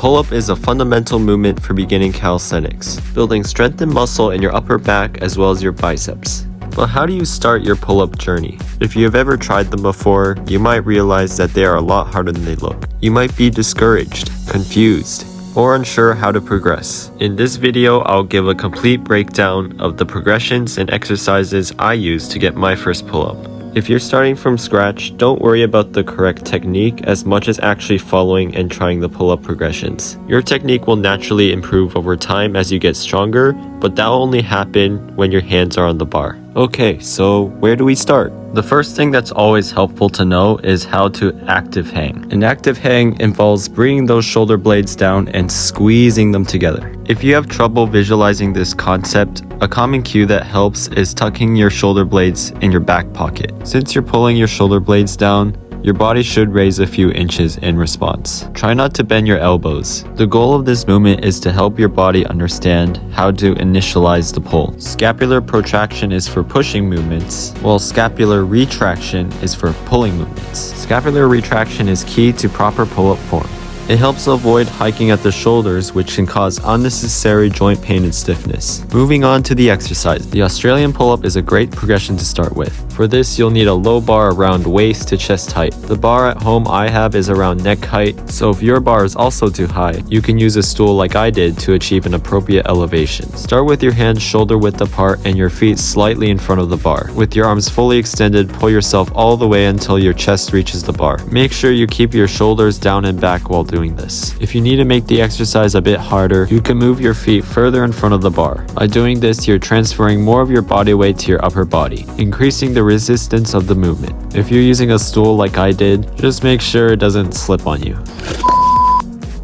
pull-up is a fundamental movement for beginning calisthenics, building strength and muscle in your upper back as well as your biceps. But how do you start your pull-up journey? If you have ever tried them before, you might realize that they are a lot harder than they look. You might be discouraged, confused, or unsure how to progress. In this video, I'll give a complete breakdown of the progressions and exercises I use to get my first pull-up. If you're starting from scratch, don't worry about the correct technique as much as actually following and trying the pull-up progressions. Your technique will naturally improve over time as you get stronger, but that will only happen when your hands are on the bar. Okay, so where do we start? The first thing that's always helpful to know is how to active hang. An active hang involves bringing those shoulder blades down and squeezing them together. If you have trouble visualizing this concept, a common cue that helps is tucking your shoulder blades in your back pocket. Since you're pulling your shoulder blades down, your body should raise a few inches in response. Try not to bend your elbows. The goal of this movement is to help your body understand how to initialize the pull. Scapular protraction is for pushing movements, while scapular retraction is for pulling movements. Scapular retraction is key to proper pull-up form. It helps avoid hiking at the shoulders, which can cause unnecessary joint pain and stiffness. Moving on to the exercise. The Australian pull-up is a great progression to start with. For this, you'll need a low bar around waist to chest height. The bar at home I have is around neck height, so if your bar is also too high, you can use a stool like I did to achieve an appropriate elevation. Start with your hands shoulder width apart and your feet slightly in front of the bar. With your arms fully extended, pull yourself all the way until your chest reaches the bar. Make sure you keep your shoulders down and back while doing this. If you need to make the exercise a bit harder, you can move your feet further in front of the bar. By doing this, you're transferring more of your body weight to your upper body, increasing the resistance of the movement. If you're using a stool like I did, just make sure it doesn't slip on you.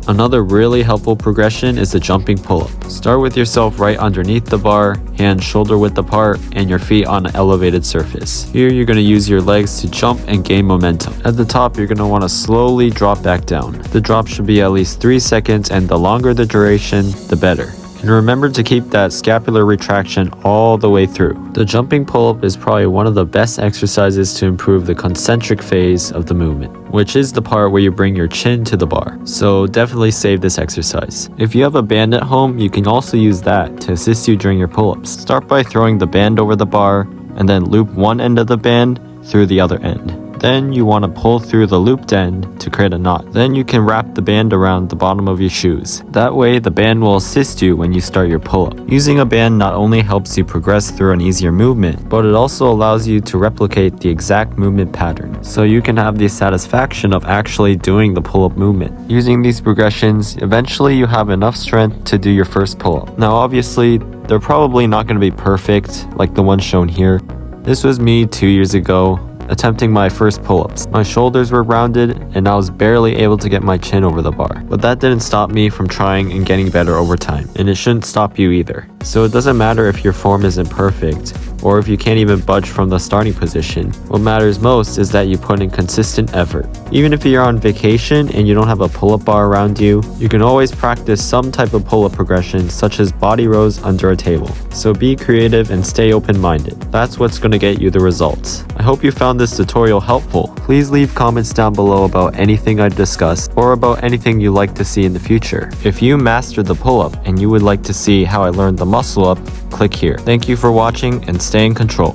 Another really helpful progression is the jumping pull-up. Start with yourself right underneath the bar, hands shoulder width apart, and your feet on an elevated surface. Here you're going to use your legs to jump and gain momentum. At the top, you're going to want to slowly drop back down. The drop should be at least 3 seconds, and the longer the duration, the better. And remember to keep that scapular retraction all the way through. The jumping pull-up is probably one of the best exercises to improve the concentric phase of the movement, which is the part where you bring your chin to the bar. So definitely save this exercise. If you have a band at home, you can also use that to assist you during your pull-ups. Start by throwing the band over the bar and then loop one end of the band through the other end. Then you want to pull through the looped end to create a knot. Then you can wrap the band around the bottom of your shoes. That way the band will assist you when you start your pull-up. Using a band not only helps you progress through an easier movement, but it also allows you to replicate the exact movement pattern. So you can have the satisfaction of actually doing the pull-up movement. Using these progressions, eventually you have enough strength to do your first pull-up. Now obviously, they're probably not going to be perfect like the one shown here. This was me 2 years ago, attempting my first pull-ups. My shoulders were rounded and I was barely able to get my chin over the bar. But that didn't stop me from trying and getting better over time, and it shouldn't stop you either. So it doesn't matter if your form isn't perfect, or if you can't even budge from the starting position. What matters most is that you put in consistent effort. Even if you're on vacation and you don't have a pull-up bar around you, you can always practice some type of pull-up progression such as body rows under a table. So be creative and stay open-minded. That's what's going to get you the results. I hope you found this tutorial helpful. Please leave comments down below about anything I discussed or about anything you'd like to see in the future. If you mastered the pull-up and you would like to see how I learned the muscle up, click here. Thank you for watching and stay in control.